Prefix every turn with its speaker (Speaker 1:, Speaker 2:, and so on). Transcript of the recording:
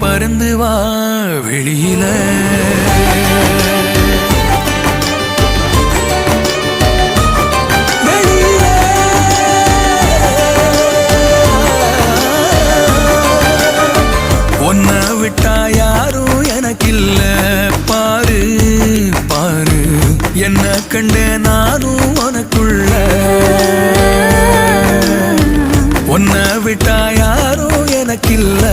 Speaker 1: பறந்து வா வெளியில. உன்னை விட்டா யாரும் எனக்கில்ல பாரு பாரு, என்ன கண்ட நானும் உனக்குள்ள. உன்னை விட்டா யாரும் எனக்கில்ல